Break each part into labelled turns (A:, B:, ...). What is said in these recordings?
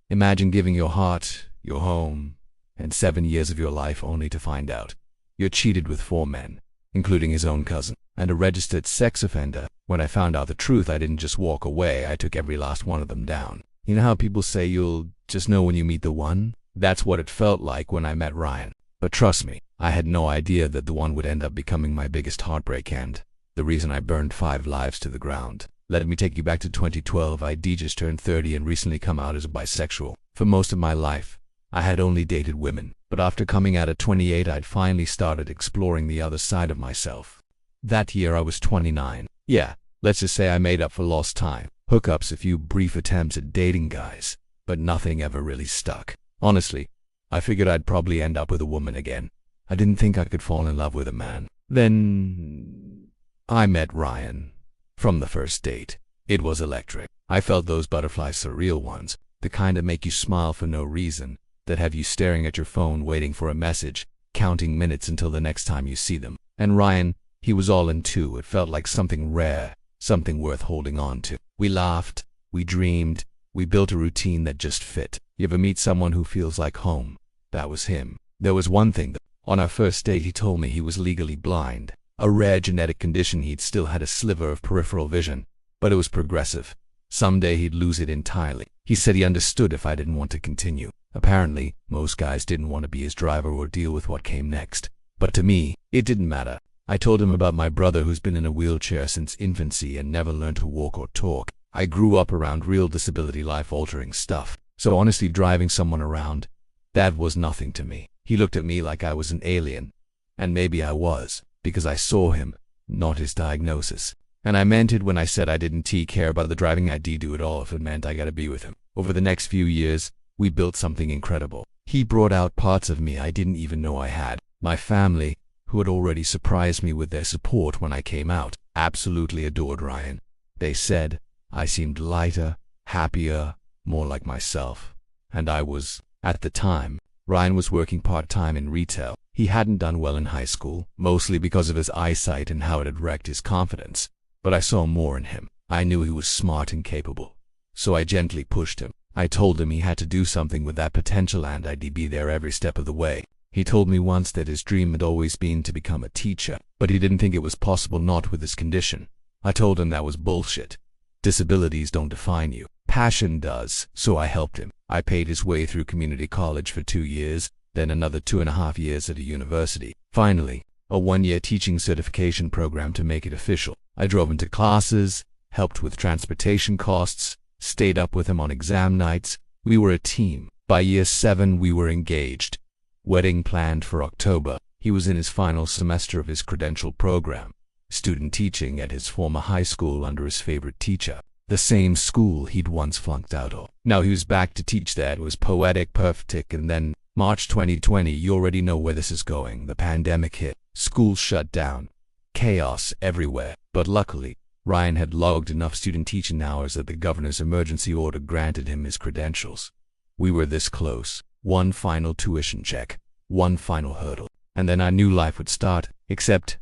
A: Imagine giving your heart, your home, and 7 years of your life only to find out you're cheated with 4 men, including his own cousin, and a registered sex offender. When I found out the truth, I didn't just walk away, I took every last one of them down. You know how people say you'll just know when you meet the one? That's what it felt like when I met Ryan. But trust me, I had no idea that the one would end up becoming my biggest heartbreak and the reason I burned 5 lives to the ground. Let me take you back to 2012. ID just turned 30 and recently come out as a bisexual. For most of my life, I had only dated women, but after coming out at 28, I'd finally started exploring the other side of myself. That year I was 29. Yeah, let's just say I made up for lost time. Hookups, a few brief attempts at dating guys, but nothing ever really stuck. Honestly, I figured I'd probably end up with a woman again. I didn't think I could fall in love with a man. Then I met Ryan. From the first date, it was electric. I felt those butterflies, surreal ones, the kind that make you smile for no reason, that have you staring at your phone waiting for a message, counting minutes until the next time you see them. And Ryan, he was all in too. It felt like something rare, something worth holding on to. We laughed, we dreamed, we built a routine that just fit. You ever meet someone who feels like home? That was him. There was one thing though. On our first date, he told me he was legally blind. A rare genetic condition. He'd still had a sliver of peripheral vision, but it was progressive. Someday he'd lose it entirely. He said he understood if I didn't want to continue. Apparently, most guys didn't want to be his driver or deal with what came next. But to me, it didn't matter. I told him about my brother who's been in a wheelchair since infancy and never learned to walk or talk. I grew up around real disability, life-altering stuff. So honestly, driving someone around, that was nothing to me. He looked at me like I was an alien. And maybe I was, because I saw him, not his diagnosis. And I meant it when I said I didn't care about the driving. I'd do it all if it meant I gotta be with him. Over the next few years, we built something incredible. He brought out parts of me I didn't even know I had. My family, who had already surprised me with their support when I came out, absolutely adored Ryan. They said I seemed lighter, happier, more like myself. And I was. At the time, Ryan was working part-time in retail. He hadn't done well in high school, mostly because of his eyesight and how it had wrecked his confidence. But I saw more in him. I knew he was smart and capable. So I gently pushed him. I told him he had to do something with that potential and I'd be there every step of the way. He told me once that his dream had always been to become a teacher, but he didn't think it was possible not with his condition. I told him that was bullshit. Disabilities don't define you. Passion does. So I helped him. I paid his way through community college for 2 years, then another 2.5 years at a university. Finally, a 1-year teaching certification program to make it official. I drove him to classes, helped with transportation costs, stayed up with him on exam nights. We were a team. By year 7, we were engaged. Wedding planned for October. He was in his final semester of his credential program, student teaching at his former high school under his favorite teacher, the same school he'd once flunked out of. Now he was back to teach there. It was poetic, perfect, and then March 2020, you already know where this is going. The pandemic hit. Schools shut down. Chaos everywhere. But luckily, Ryan had logged enough student teaching hours that the governor's emergency order granted him his credentials. We were this close. One final tuition check. One final hurdle. And then I knew life would start. Except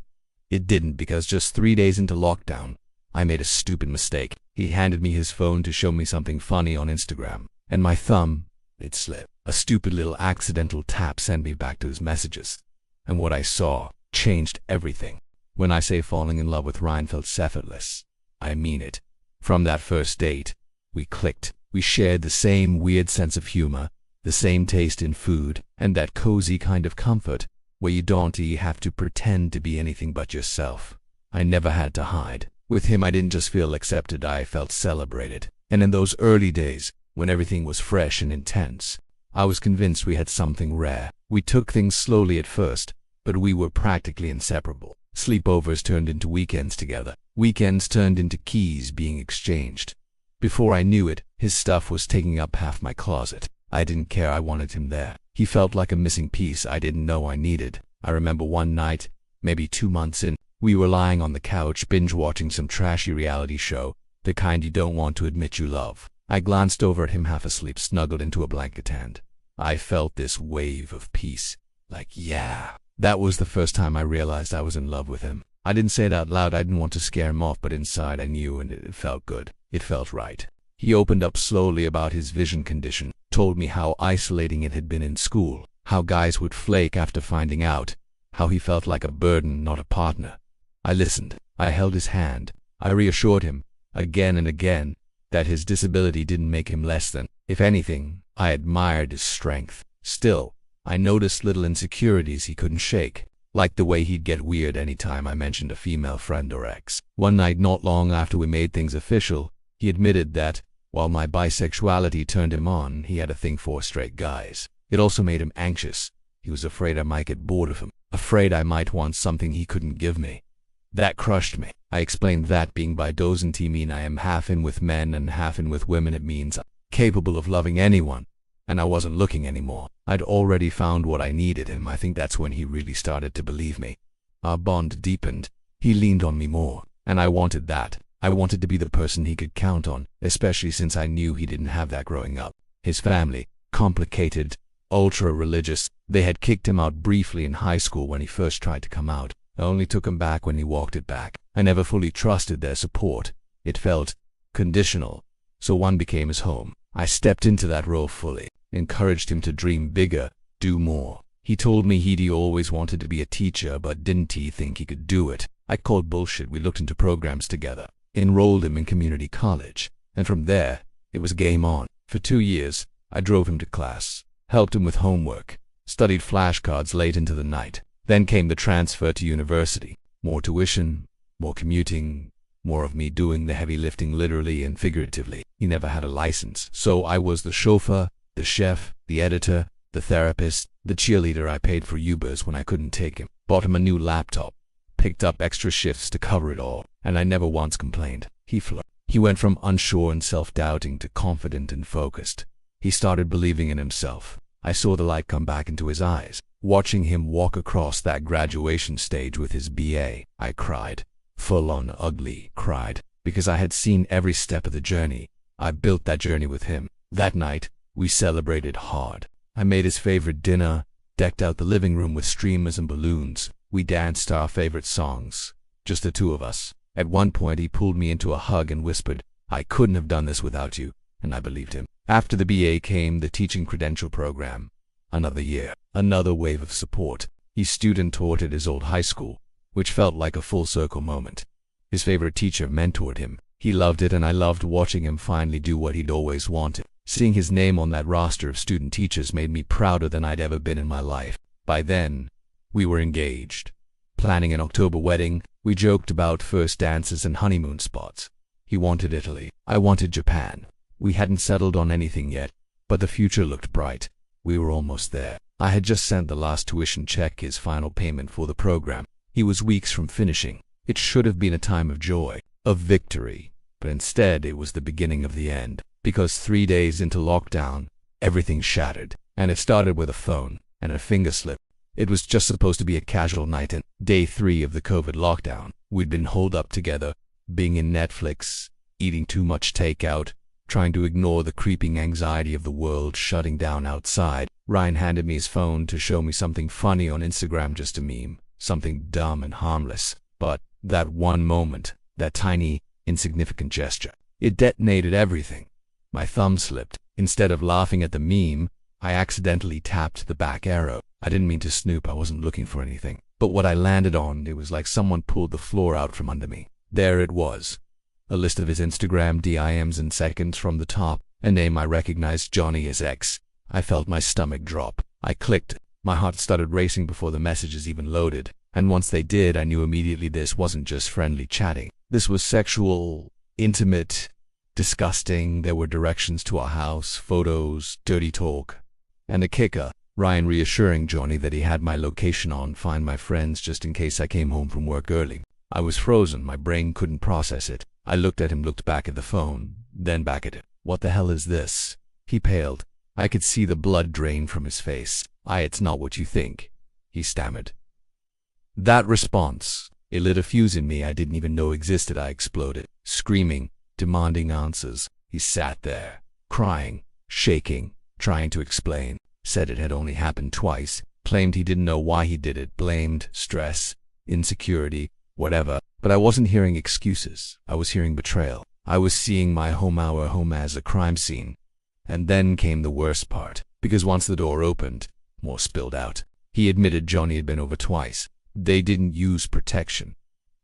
A: it didn't, because just 3 days into lockdown, I made a stupid mistake. He handed me his phone to show me something funny on Instagram. And my thumb, it slipped. A stupid little accidental tap sent me back to his messages. And what I saw changed everything. When I say falling in love with Ryan felt effortless, I mean it. From that first date, we clicked. We shared the same weird sense of humor, the same taste in food, and that cozy kind of comfort where you don't have to pretend to be anything but yourself. I never had to hide. With him, I didn't just feel accepted, I felt celebrated. And in those early days, when everything was fresh and intense, I was convinced we had something rare. We took things slowly at first, but we were practically inseparable. Sleepovers turned into weekends together. Weekends turned into keys being exchanged. Before I knew it, his stuff was taking up half my closet. I didn't care, I wanted him there. He felt like a missing piece I didn't know I needed. I remember one night, maybe 2 months in, we were lying on the couch binge-watching some trashy reality show, the kind you don't want to admit you love. I glanced over at him half asleep, snuggled into a blanket, and I felt this wave of peace. Like, yeah. That was the first time I realized I was in love with him. I didn't say it out loud, I didn't want to scare him off, but inside I knew, and it felt good. It felt right. He opened up slowly about his vision condition, told me how isolating it had been in school, how guys would flake after finding out, how he felt like a burden, not a partner. I listened. I held his hand. I reassured him, again and again, that his disability didn't make him less than. If anything, I admired his strength. Still, I noticed little insecurities he couldn't shake, like the way he'd get weird anytime I mentioned a female friend or ex. One night not long after we made things official, he admitted that, while my bisexuality turned him on, he had a thing for straight guys. It also made him anxious. He was afraid I might get bored of him, afraid I might want something he couldn't give me. That crushed me. I explained that being bi doesn't mean I am half in with men and half in with women. It means I'm capable of loving anyone. And I wasn't looking anymore. I'd already found what I needed, and I think that's when he really started to believe me. Our bond deepened. He leaned on me more, and I wanted that. I wanted to be the person he could count on, especially since I knew he didn't have that growing up. His family, complicated, ultra-religious, they had kicked him out briefly in high school when he first tried to come out. I only took him back when he walked it back. I never fully trusted their support. It felt conditional, so one became his home. I stepped into that role fully, encouraged him to dream bigger, do more. He told me he'd always wanted to be a teacher, but didn't he think he could do it? I called bullshit. We looked into programs together, enrolled him in community college, and from there, it was game on. For 2 years, I drove him to class, helped him with homework, studied flashcards late into the night. Then came the transfer to university. More tuition, more commuting, more of me doing the heavy lifting literally and figuratively. He never had a license, so I was the chauffeur, the chef, the editor, the therapist, the cheerleader. I paid for Ubers when I couldn't take him, bought him a new laptop, picked up extra shifts to cover it all, and I never once complained. He went from unsure and self-doubting to confident and focused. He started believing in himself. I saw the light come back into his eyes. Watching him walk across that graduation stage with his BA, I cried. Full-on ugly cried, because I had seen every step of the journey. I built that journey with him. That night, we celebrated hard. I made his favorite dinner, decked out the living room with streamers and balloons. We danced our favorite songs, just the two of us. At one point, he pulled me into a hug and whispered, "I couldn't have done this without you," and I believed him. After the BA came the teaching credential program. Another year, another wave of support. He student taught at his old high school, which felt like a full circle moment. His favorite teacher mentored him. He loved it, and I loved watching him finally do what he'd always wanted. Seeing his name on that roster of student teachers made me prouder than I'd ever been in my life. By then, we were engaged. Planning an October wedding, we joked about first dances and honeymoon spots. He wanted Italy. I wanted Japan. We hadn't settled on anything yet, but the future looked bright. We were almost there. I had just sent the last tuition check, his final payment for the program. He was weeks from finishing. It should have been a time of joy, of victory, but instead it was the beginning of the end. Because 3 days into lockdown, everything shattered, and it started with a phone and a finger slip. It was just supposed to be a casual night, and day 3 of the COVID lockdown. We'd been holed up together, being in Netflix, eating too much takeout, trying to ignore the creeping anxiety of the world shutting down outside. Ryan handed me his phone to show me something funny on Instagram, just a meme, something dumb and harmless. But that one moment, that tiny, insignificant gesture, it detonated everything. My thumb slipped. Instead of laughing at the meme, I accidentally tapped the back arrow. I didn't mean to snoop. I wasn't looking for anything. But what I landed on, it was like someone pulled the floor out from under me. There it was. A list of his Instagram DMs in seconds from the top, a name I recognized, Johnny, his ex. I felt my stomach drop. I clicked. My heart started racing before the messages even loaded. And once they did, I knew immediately this wasn't just friendly chatting. This was sexual, intimate, disgusting. There were directions to our house, photos, dirty talk. And the kicker, Ryan reassuring Johnny that he had my location on Find My Friends just in case I came home from work early. I was frozen. My brain couldn't process it. I looked at him, looked back at the phone, then back at him. "What the hell is this?" He paled. I could see the blood drain from his face. "It's not what you think," he stammered. That response, it lit a fuse in me I didn't even know existed. I exploded, screaming, demanding answers. He sat there, crying, shaking, trying to explain. Said it had only happened twice, claimed he didn't know why he did it, blamed stress, insecurity, whatever. But I wasn't hearing excuses. I was hearing betrayal. I was seeing my home as a crime scene. And then came the worst part, because once the door opened, more spilled out. He admitted Johnny had been over twice. They didn't use protection.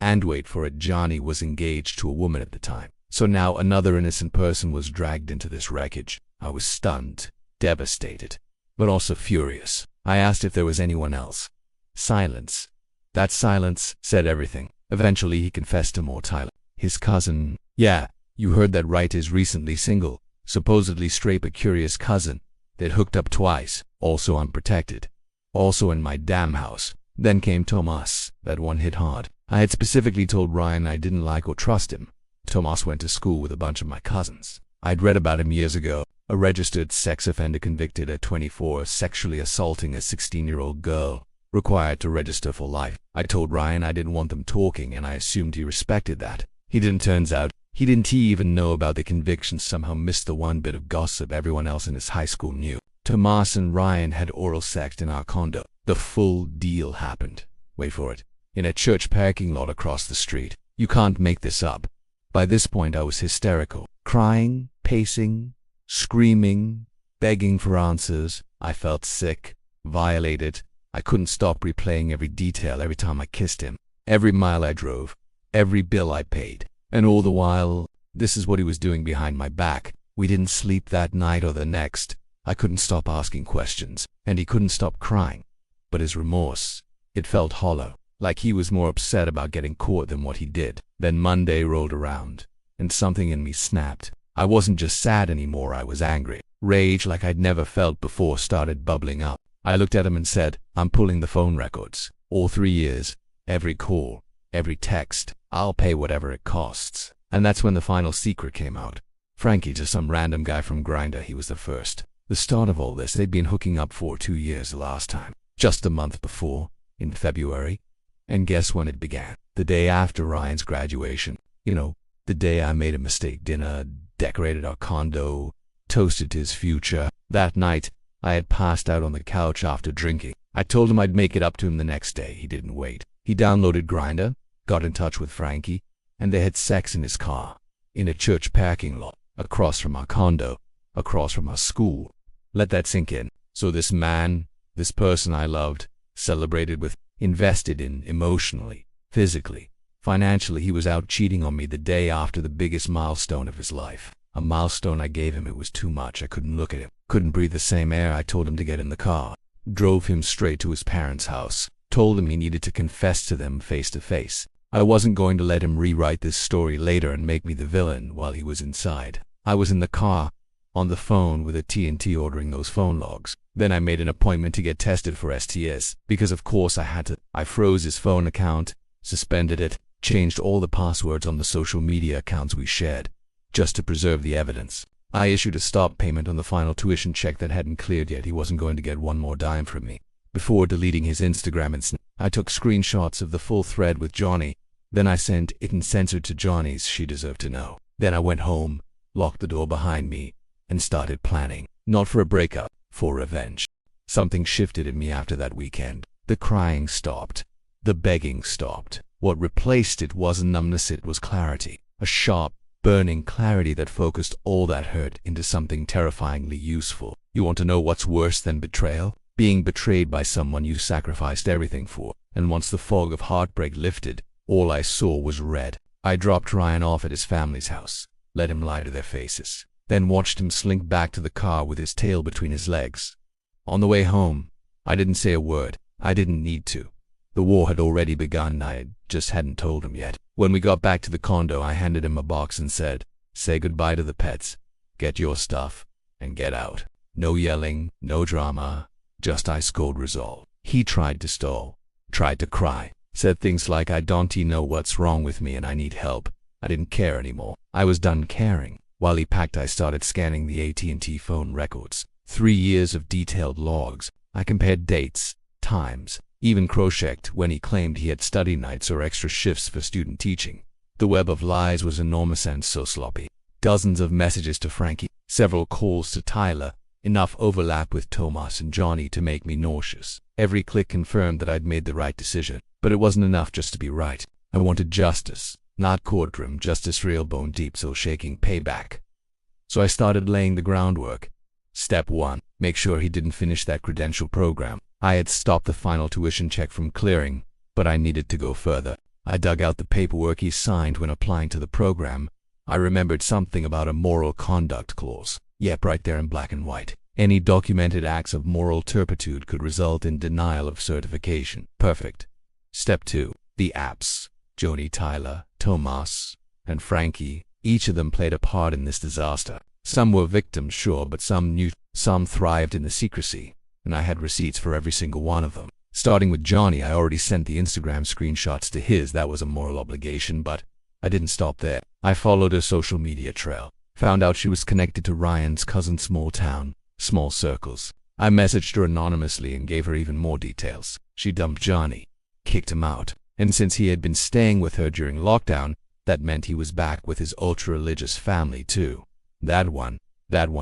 A: And wait for it, Johnny was engaged to a woman at the time. So now another innocent person was dragged into this wreckage. I was stunned, devastated, but also furious. I asked if there was anyone else. Silence. That silence said everything. Eventually he confessed to more Tyler. His cousin. Yeah, you heard that right, is recently single. Supposedly straight but curious cousin. They'd hooked up twice, also unprotected. Also in my damn house. Then came Tomas. That one hit hard. I had specifically told Ryan I didn't like or trust him. Tomas went to school with a bunch of my cousins. I'd read about him years ago. A registered sex offender convicted at 24 of sexually assaulting a 16-year-old girl. Required to register for life. I told Ryan I didn't want them talking, and I assumed he respected that. He didn't. Turns out, he didn't even know about the conviction. Somehow missed the one bit of gossip everyone else in his high school knew. Tomas and Ryan had oral sex in our condo. The full deal happened. Wait for it. In a church parking lot across the street. You can't make this up. By this point I was hysterical. Crying, pacing, screaming, begging for answers. I felt sick, violated. I couldn't stop replaying every detail every time I kissed him. Every mile I drove. Every bill I paid. And all the while, this is what he was doing behind my back. We didn't sleep that night or the next. I couldn't stop asking questions, and he couldn't stop crying. But his remorse, it felt hollow, like he was more upset about getting caught than what he did. Then Monday rolled around, and something in me snapped. I wasn't just sad anymore, I was angry. Rage like I'd never felt before started bubbling up. I looked at him and said, I'm pulling the phone records. All 3 years, every call, every text. I'll pay whatever it costs. And that's when the final secret came out. Frankie, just some random guy from Grindr, he was the first. The start of all this, they'd been hooking up for 2 years the last time. Just a month before, in February. And guess when it began? The day after Ryan's graduation. You know, the day I made a mistake dinner, decorated our condo, toasted to his future. That night, I had passed out on the couch after drinking. I told him I'd make it up to him the next day. He didn't wait. He downloaded Grindr, got in touch with Frankie, and they had sex in his car, in a church parking lot, across from our condo, across from our school. Let that sink in. So this man, this person I loved, celebrated with, invested in emotionally, physically, financially, he was out cheating on me the day after the biggest milestone of his life. A milestone I gave him. It was too much. I couldn't look at him, couldn't breathe the same air. I told him to get in the car, drove him straight to his parents' house, told him he needed to confess to them face to face. I wasn't going to let him rewrite this story later and make me the villain while he was inside. I was in the car, on the phone with AT&T ordering those phone logs. Then I made an appointment to get tested for STS, because of course I had to. I froze his phone account, suspended it, changed all the passwords on the social media accounts we shared, just to preserve the evidence. I issued a stop payment on the final tuition check that hadn't cleared yet. He wasn't going to get one more dime from me. Before deleting his Instagram and Snap, I took screenshots of the full thread with Johnny. Then I sent it and censored to Johnny's "She Deserved to Know." Then I went home, locked the door behind me, and started planning. Not for a breakup, for revenge. Something shifted in me after that weekend. The crying stopped. The begging stopped. What replaced it wasn't numbness, it was clarity. A sharp, burning clarity that focused all that hurt into something terrifyingly useful. You want to know what's worse than betrayal? Being betrayed by someone you sacrificed everything for. And once the fog of heartbreak lifted, all I saw was red. I dropped Ryan off at his family's house, let him lie to their faces, then watched him slink back to the car with his tail between his legs. On the way home, I didn't say a word. I didn't need to. The war had already begun. I just hadn't told him yet. When we got back to the condo, I handed him a box and said, "Say goodbye to the pets, get your stuff, and get out." No yelling, no drama, just ice-cold resolve. He tried to stall, tried to cry, said things like, "I don't know what's wrong with me and I need help." I didn't care anymore. I was done caring. While he packed, I started scanning the AT&T phone records. 3 years of detailed logs. I compared dates, times, even cross-checked when he claimed he had study nights or extra shifts for student teaching. The web of lies was enormous and so sloppy. Dozens of messages to Frankie, several calls to Tyler, enough overlap with Tomas and Johnny to make me nauseous. Every click confirmed that I'd made the right decision. But it wasn't enough just to be right. I wanted justice. Not courtroom justice, real bone deep, soul shaking payback. So I started laying the groundwork. Step 1. Make sure he didn't finish that credential program. I had stopped the final tuition check from clearing, but I needed to go further. I dug out the paperwork he signed when applying to the program. I remembered something about a moral conduct clause. Yep, right there in black and white. Any documented acts of moral turpitude could result in denial of certification. Perfect. Step 2. The apps. Joni, Tyler, Tomas, and Frankie. Each of them played a part in this disaster. Some were victims, sure, but some thrived in the secrecy, and I had receipts for every single one of them. Starting with Johnny, I already sent the Instagram screenshots to his. That was a moral obligation, but I didn't stop there. I followed her social media trail. Found out she was connected to Ryan's cousin. Small town, small circles. I messaged her anonymously and gave her even more details. She dumped Johnny, kicked him out, and since he had been staying with her during lockdown, that meant he was back with his ultra-religious family too. That one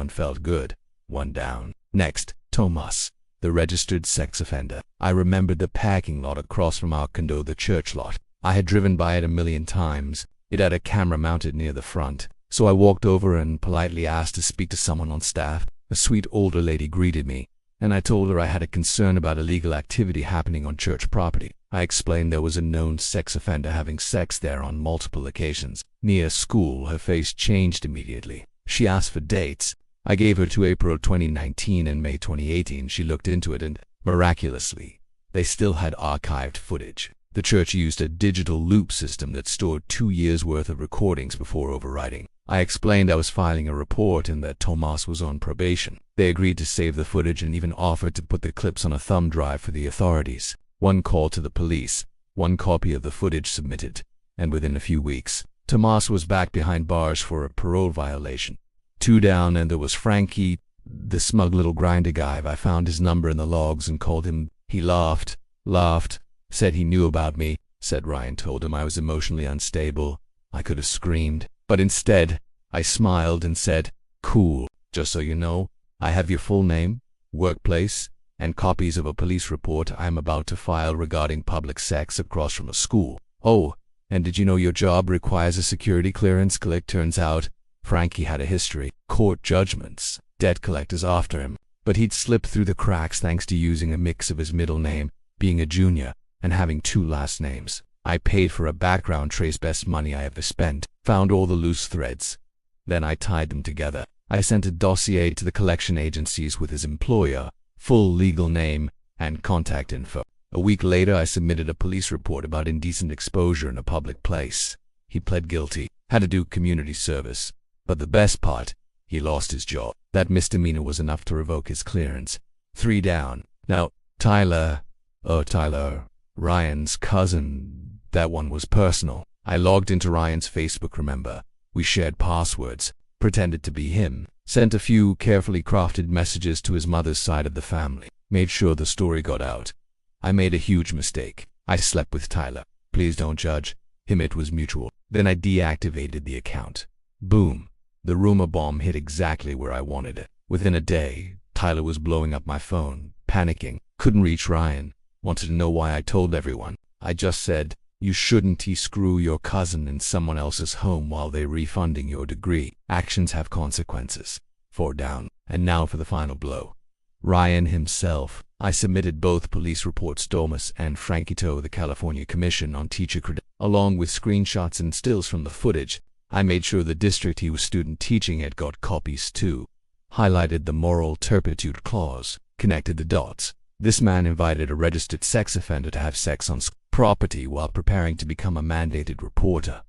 A: felt good. One down. Next, Tomas, the registered sex offender. I remembered the parking lot across from our condo, the church lot. I had driven by it a million times. It had a camera mounted near the front, so I walked over and politely asked to speak to someone on staff. A sweet older lady greeted me, and I told her I had a concern about illegal activity happening on church property. I explained there was a known sex offender having sex there on multiple occasions. Near school, her face changed immediately. She asked for dates. I gave her to April 2019 and May 2018. She looked into it and, miraculously, they still had archived footage. The church used a digital loop system that stored 2 years' worth of recordings before overwriting. I explained I was filing a report and that Tomas was on probation. They agreed to save the footage and even offered to put the clips on a thumb drive for the authorities. One call to the police, one copy of the footage submitted, and within a few weeks, Tomas was back behind bars for a parole violation. 2 down, and there was Frankie, the smug little grinder guy. I found his number in the logs and called him. He laughed, said he knew about me, said Ryan told him I was emotionally unstable. I could have screamed, but instead, I smiled and said, "Cool, just so you know, I have your full name, workplace, and copies of a police report I am about to file regarding public sex across from a school. Oh, and did you know your job requires a security clearance?" Click. Turns out, Frankie had a history. Court judgments, debt collectors after him, but he'd slipped through the cracks thanks to using a mix of his middle name, being a junior, and having 2 last names. I paid for a background trace, best money I ever spent, found all the loose threads. Then I tied them together. I sent a dossier to the collection agencies with his employer, full legal name, and contact info. A week later, I submitted a police report about indecent exposure in a public place. He pled guilty, had to do community service. But the best part, he lost his job. That misdemeanor was enough to revoke his clearance. 3 down. Now, Tyler, Ryan's cousin, that one was personal. I logged into Ryan's Facebook, remember? We shared passwords, pretended to be him, sent a few carefully crafted messages to his mother's side of the family, made sure the story got out. I made a huge mistake. I slept with Tyler. Please don't judge him, it was mutual. Then I deactivated the account. Boom. The rumor bomb hit exactly where I wanted it. Within a day, Tyler was blowing up my phone, panicking, couldn't reach Ryan, wanted to know why I told everyone. I just said, "You shouldn't screw your cousin in someone else's home while they're refunding your degree. Actions have consequences." 4 down. And now for the final blow. Ryan himself. I submitted both police reports, Tomas and Frankie, to the California Commission on Teacher Credentials, along with screenshots and stills from the footage. I made sure the district he was student teaching at got copies too. Highlighted the moral turpitude clause, connected the dots. This man invited a registered sex offender to have sex on property while preparing to become a mandated reporter.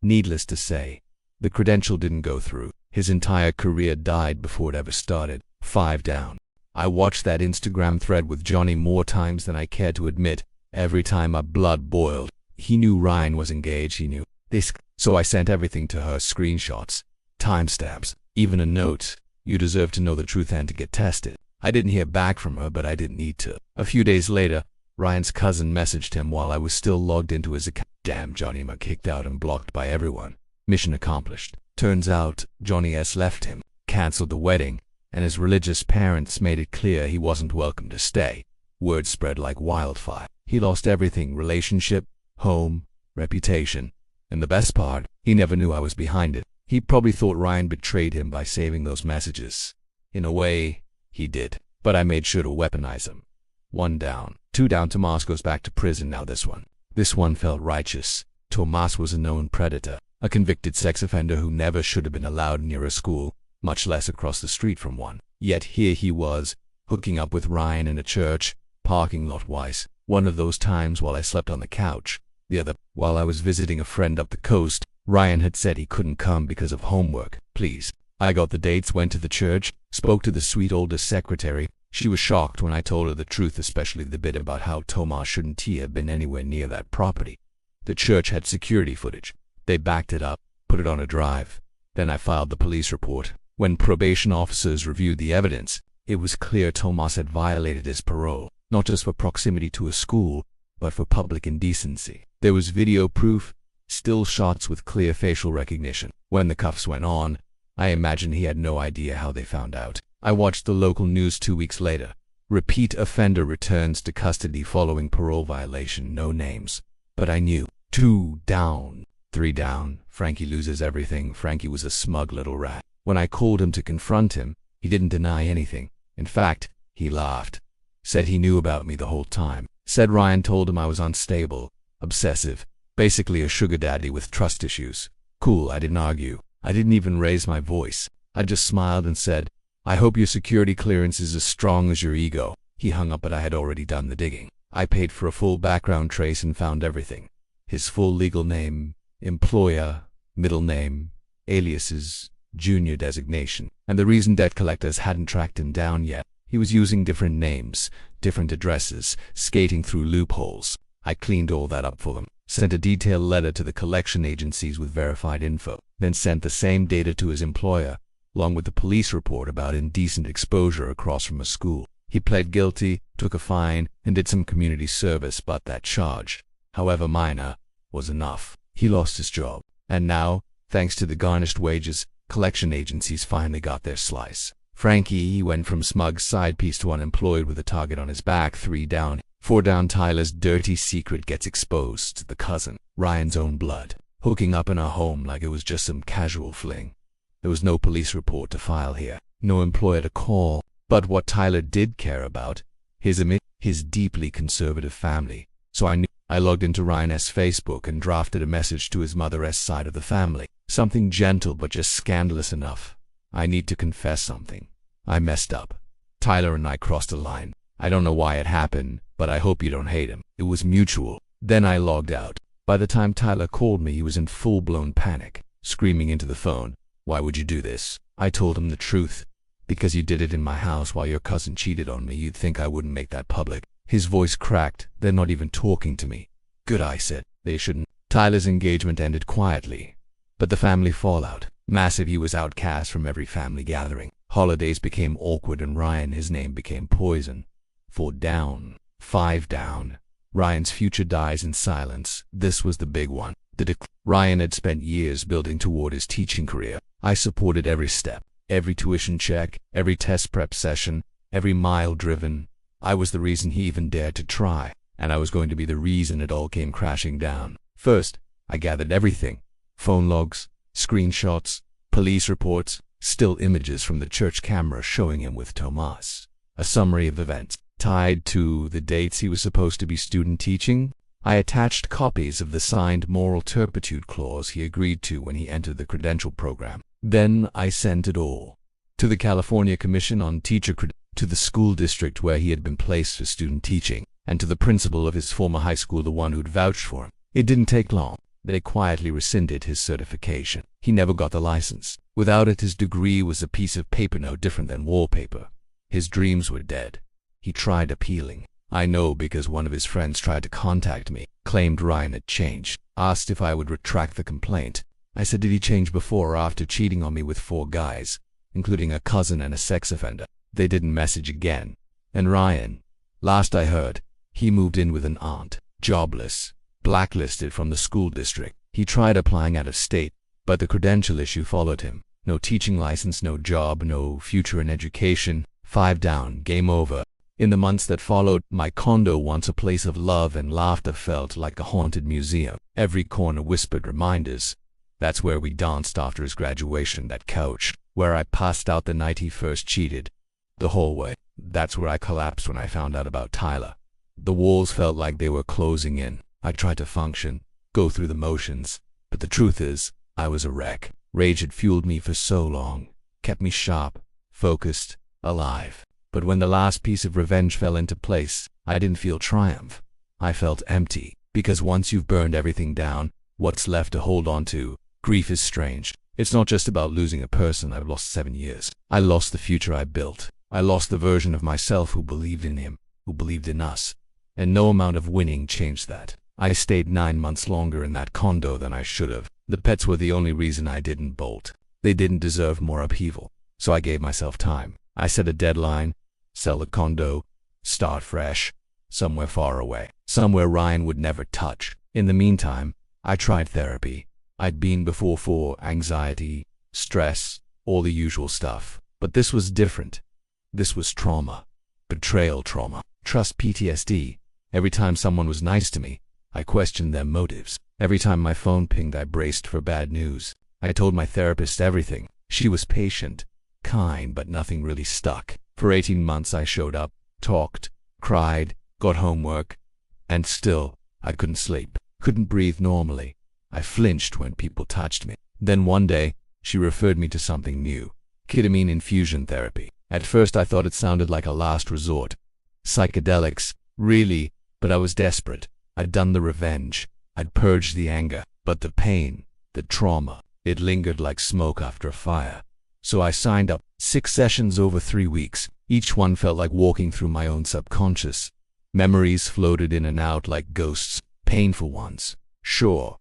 A: Needless to say, the credential didn't go through. His entire career died before it ever started. 5 down. I watched that Instagram thread with Johnny more times than I cared to admit. Every time my blood boiled. He knew Ryan was engaged, he knew this, so I sent everything to her, screenshots, timestamps, even a note. "You deserve to know the truth and to get tested." I didn't hear back from her, but I didn't need to. A few days later, Ryan's cousin messaged him while I was still logged into his account. Damn, Johnny M. kicked out and blocked by everyone. Mission accomplished. Turns out, Johnny S. left him, cancelled the wedding, and his religious parents made it clear he wasn't welcome to stay. Word spread like wildfire. He lost everything: relationship, home, reputation. And the best part, he never knew I was behind it. He probably thought Ryan betrayed him by saving those messages. In a way, he did. But I made sure to weaponize him. 1 down. 2 down. Tomas goes back to prison now. This one felt righteous. Tomas was a known predator, a convicted sex offender who never should have been allowed near a school, much less across the street from one. Yet here he was, hooking up with Ryan in a church parking lot wise. One of those times while I slept on the couch. The other, while I was visiting a friend up the coast. Ryan had said he couldn't come because of homework. Please. I got the dates, went to the church, spoke to the sweet older secretary. She was shocked when I told her the truth, especially the bit about how Tomas shouldn't have been anywhere near that property. The church had security footage. They backed it up, put it on a drive. Then I filed the police report. When probation officers reviewed the evidence, it was clear Tomas had violated his parole, not just for proximity to a school, but for public indecency. There was video proof, still shots with clear facial recognition. When the cuffs went on, I imagine he had no idea how they found out. I watched the local news 2 weeks later. Repeat offender returns to custody following parole violation. No names. But I knew. 2 down. 3 down. Frankie loses everything. Frankie was a smug little rat. When I called him to confront him, he didn't deny anything. In fact, he laughed. Said he knew about me the whole time. Said Ryan told him I was unstable, obsessive, basically a sugar daddy with trust issues. Cool, I didn't argue. I didn't even raise my voice. I just smiled and said, I hope your security clearance is as strong as your ego. He hung up, but I had already done the digging. I paid for a full background trace and found everything. His full legal name, employer, middle name, aliases, junior designation. And the reason debt collectors hadn't tracked him down yet, he was using different names, different addresses, skating through loopholes. I cleaned all that up for them. Sent a detailed letter to the collection agencies with verified info, then sent the same data to his employer, along with the police report about indecent exposure across from a school. He pled guilty, took a fine, and did some community service, but that charge, however minor, was enough. He lost his job. And now, thanks to the garnished wages, collection agencies finally got their slice. Frankie, he went from smug side piece to unemployed with a target on his back. 3 down. 4 down. Tyler's dirty secret gets exposed to the cousin, Ryan's own blood, hooking up in her home like it was just some casual fling. There was no police report to file here, no employer to call, but what Tyler did care about, his deeply conservative family. So I logged into Ryan's Facebook and drafted a message to his mother's side of the family, something gentle but just scandalous enough. I need to confess something. I messed up. Tyler and I crossed a line. I don't know why it happened, but I hope you don't hate him. It was mutual. Then I logged out. By the time Tyler called me, he was in full-blown panic, screaming into the phone, "Why would you do this?" I told him the truth. "Because you did it in my house while your cousin cheated on me. You'd think I wouldn't make that public." His voice cracked. "They're not even talking to me." "Good," I said. "They shouldn't." Tyler's engagement ended quietly. But the family fallout, massive. He was outcast from every family gathering. Holidays became awkward, and Ryan, his name became poison. 4 down. 5 down. Ryan's future dies in silence. This was the big one. Ryan had spent years building toward his teaching career. I supported every step, every tuition check, every test prep session, every mile driven. I was the reason he even dared to try, and I was going to be the reason it all came crashing down. First, I gathered everything: phone logs, screenshots, police reports, still images from the church camera showing him with Tomas, a summary of events tied to the dates he was supposed to be student teaching. I attached copies of the signed moral turpitude clause he agreed to when he entered the credential program. Then I sent it all to the California Commission on Teacher Credentials, to the school district where he had been placed for student teaching, and to the principal of his former high school, the one who'd vouched for him. It didn't take long. They quietly rescinded his certification. He never got the license. Without it, his degree was a piece of paper no different than wallpaper. His dreams were dead. He tried appealing. I know because one of his friends tried to contact me, claimed Ryan had changed, asked if I would retract the complaint. I said, did he change before or after cheating on me with 4 guys, including a cousin and a sex offender? They didn't message again. And Ryan, last I heard, he moved in with an aunt, jobless, blacklisted from the school district. He tried applying out of state, but the credential issue followed him. No teaching license, no job, no future in education. 5 down, game over. In the months that followed, my condo, once a place of love and laughter, felt like a haunted museum. Every corner whispered reminders. That's where we danced after his graduation, that couch, where I passed out the night he first cheated. The hallway. That's where I collapsed when I found out about Tyler. The walls felt like they were closing in. I tried to function, go through the motions, but the truth is, I was a wreck. Rage had fueled me for so long, kept me sharp, focused, alive. But when the last piece of revenge fell into place, I didn't feel triumph. I felt empty, because once you've burned everything down, what's left to hold on to? Grief is strange. It's not just about losing a person I've lost 7 years. I lost the future I built. I lost the version of myself who believed in him, who believed in us. And no amount of winning changed that. I stayed 9 months longer in that condo than I should have. The pets were the only reason I didn't bolt. They didn't deserve more upheaval. So I gave myself time. I set a deadline, sell the condo, start fresh, somewhere far away, somewhere Ryan would never touch. In the meantime, I tried therapy. I'd been before for anxiety, stress, all the usual stuff. But this was different. This was trauma. Betrayal trauma. Trust PTSD. Every time someone was nice to me, I questioned their motives. Every time my phone pinged, I braced for bad news. I told my therapist everything. She was patient, kind, but nothing really stuck. For 18 months I showed up, talked, cried, got homework, and still, I couldn't sleep, couldn't breathe normally. I flinched when people touched me. Then one day, she referred me to something new. Ketamine infusion therapy. At first I thought it sounded like a last resort. Psychedelics, really, but I was desperate. I'd done the revenge. I'd purged the anger. But the pain, the trauma, it lingered like smoke after a fire. So I signed up. 6 sessions over 3 weeks. Each one felt like walking through my own subconscious. Memories floated in and out like ghosts. Painful ones, sure,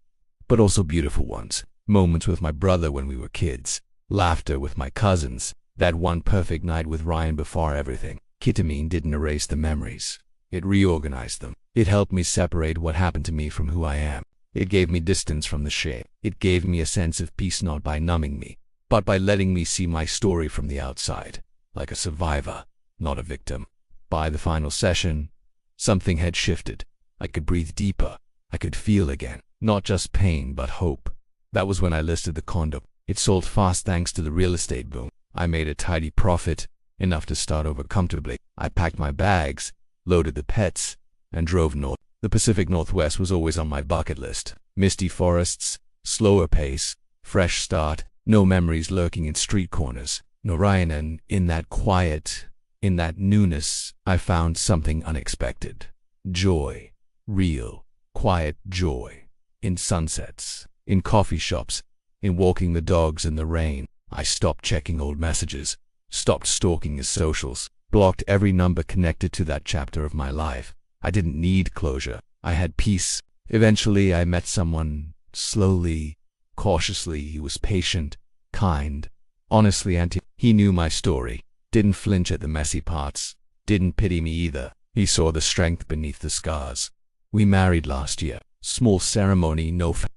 A: but also beautiful ones. Moments with my brother when we were kids. Laughter with my cousins. That one perfect night with Ryan before everything. Ketamine didn't erase the memories. It reorganized them. It helped me separate what happened to me from who I am. It gave me distance from the shame. It gave me a sense of peace, not by numbing me, but by letting me see my story from the outside, like a survivor, not a victim. By the final session, something had shifted. I could breathe deeper. I could feel again. Not just pain, but hope. That was when I listed the condo. It sold fast thanks to the real estate boom. I made a tidy profit, enough to start over comfortably. I packed my bags, loaded the pets, and drove north. The Pacific Northwest was always on my bucket list. Misty forests, slower pace, fresh start, no memories lurking in street corners. No Ryan, and in that quiet, in that newness, I found something unexpected. Joy. Real, quiet joy. In sunsets, in coffee shops, in walking the dogs in the rain. I stopped checking old messages, stopped stalking his socials, blocked every number connected to that chapter of my life. I didn't need closure. I had peace. Eventually, I met someone, slowly, cautiously. He was patient, kind, honestly, and he knew my story, didn't flinch at the messy parts, didn't pity me either. He saw the strength beneath the scars. We married last year. Small ceremony,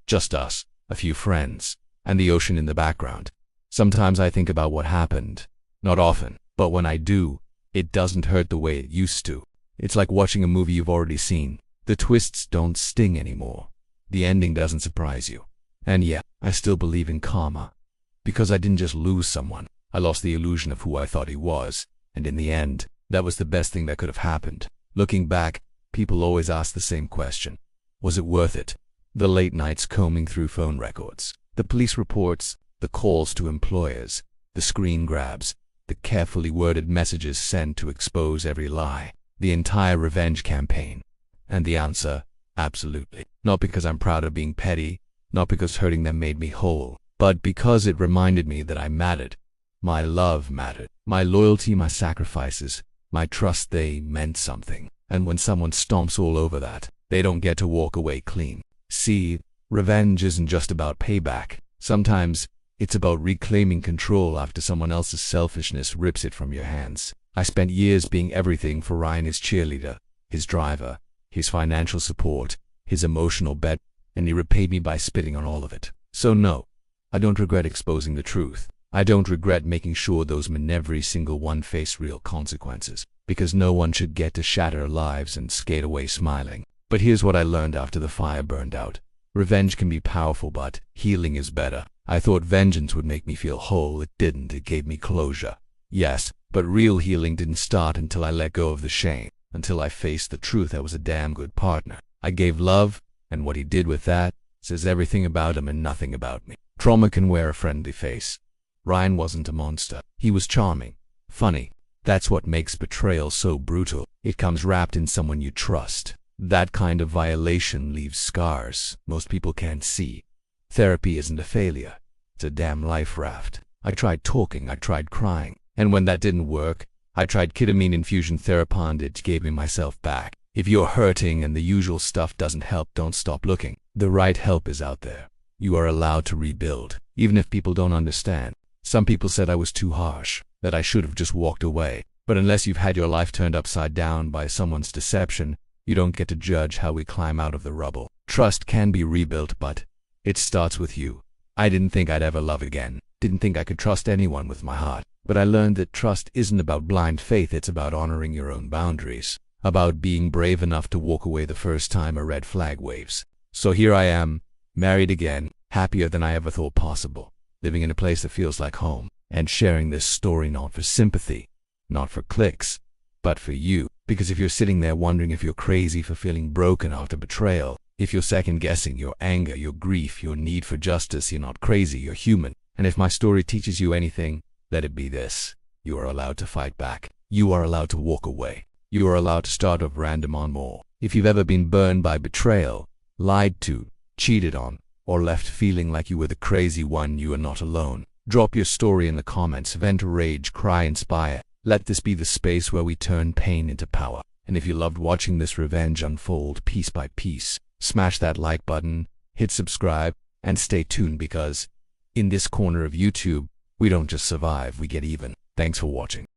A: just us, a few friends, and the ocean in the background. Sometimes I think about what happened. Not often, but when I do, it doesn't hurt the way it used to. It's like watching a movie you've already seen. The twists don't sting anymore. The ending doesn't surprise you. And yeah, I still believe in karma. Because I didn't just lose someone. I lost the illusion of who I thought he was. And in the end, that was the best thing that could have happened. Looking back, people always ask the same question. Was it worth it? The late nights combing through phone records, the police reports, the calls to employers, the screen grabs, the carefully worded messages sent to expose every lie, the entire revenge campaign. And the answer, absolutely. Not because I'm proud of being petty, not because hurting them made me whole, but because it reminded me that I mattered. My love mattered. My loyalty, my sacrifices, my trust, they meant something. And when someone stomps all over that, they don't get to walk away clean. See, revenge isn't just about payback. Sometimes, it's about reclaiming control after someone else's selfishness rips it from your hands. I spent years being everything for Ryan, his cheerleader, his driver, his financial support, his emotional bed, and he repaid me by spitting on all of it. So no, I don't regret exposing the truth. I don't regret making sure those men, every single one, face real consequences, because no one should get to shatter lives and skate away smiling. But here's what I learned after the fire burned out. Revenge can be powerful, but healing is better. I thought vengeance would make me feel whole. It didn't. It gave me closure. Yes, but real healing didn't start until I let go of the shame, until I faced the truth I was a damn good partner. I gave love, and what he did with that says everything about him and nothing about me. Trauma can wear a friendly face. Ryan wasn't a monster. He was charming, funny. That's what makes betrayal so brutal. It comes wrapped in someone you trust. That kind of violation leaves scars most people can't see. Therapy isn't a failure. It's a damn life raft. I tried talking, I tried crying. And when that didn't work, I tried ketamine infusion therapy and it gave me myself back. If you're hurting and the usual stuff doesn't help, don't stop looking. The right help is out there. You are allowed to rebuild, even if people don't understand. Some people said I was too harsh, that I should have just walked away. But unless you've had your life turned upside down by someone's deception, you don't get to judge how we climb out of the rubble. Trust can be rebuilt, but it starts with you. I didn't think I'd ever love again. Didn't think I could trust anyone with my heart. But I learned that trust isn't about blind faith, it's about honoring your own boundaries. About being brave enough to walk away the first time a red flag waves. So here I am, married again, happier than I ever thought possible, living in a place that feels like home, and sharing this story not for sympathy, not for clicks, but for you. Because if you're sitting there wondering if you're crazy for feeling broken after betrayal, if you're second-guessing your anger, your grief, your need for justice, you're not crazy, you're human. And if my story teaches you anything, let it be this. You are allowed to fight back. You are allowed to walk away. You are allowed to start off random on more. If you've ever been burned by betrayal, lied to, cheated on, or left feeling like you were the crazy one, you are not alone. Drop your story in the comments, vent, rage, cry, inspire. Let this be the space where we turn pain into power. And if you loved watching this revenge unfold piece by piece, smash that like button, hit subscribe, and stay tuned because in this corner of YouTube, we don't just survive, we get even. Thanks for watching.